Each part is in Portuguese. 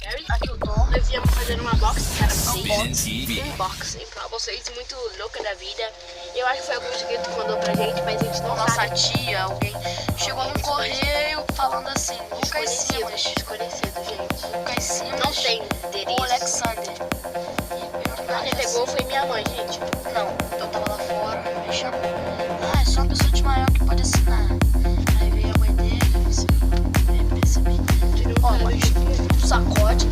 Gary? Aqui eu tô. Nós viemos fazendo uma boxing para vocês. Unboxing. Unboxing pra vocês, muito louca da vida. Eu acho que foi algum inscrito que mandou pra gente, mas a gente não Nossa sabe. tia, alguém chegou no correio falando assim, Lucas Simas. Desconhecido, gente. Lucas Simas. Não tem Ou endereço. Alexander. Quem pegou foi minha mãe, gente. Não, eu tava lá fora, me chamou. Ah, é só uma pessoa de maior que pode assinar. Aí veio a mãe dele, assim, percebi. Ó, mas um sacode.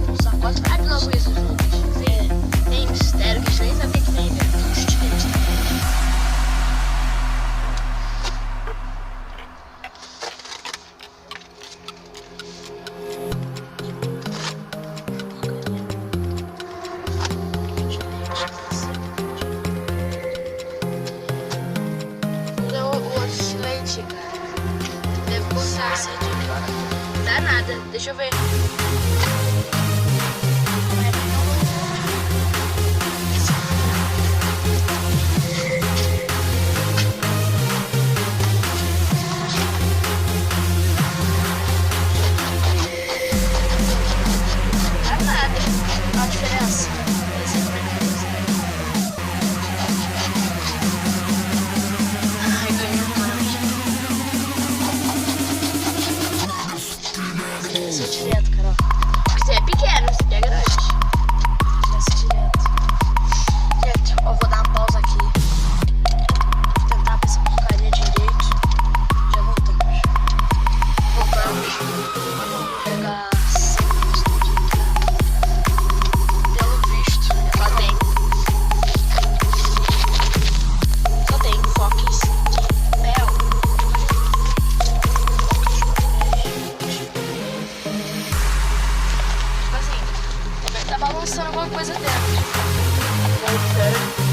Um sacode. Ah, de novo isso, gente. Tem mistério que a gente nem sabia que tem, velho. Leite, cara. Deve custar. Dá nada. Deixa eu ver. Dá nada. Qual a diferença? Ai, ganhei Isso é direto, Carol. Você é pequeno, você é grande. Isso é direto. Gente, ó, vou dar uma pausa aqui. Vou tentar ver essa porcaria direito. Já voltamos. Voltamos. Vou pegar 5 minutos de pelo visto. Só tem foques de mel. Tipo assim, Tá balançando alguma coisa dentro. Voltando.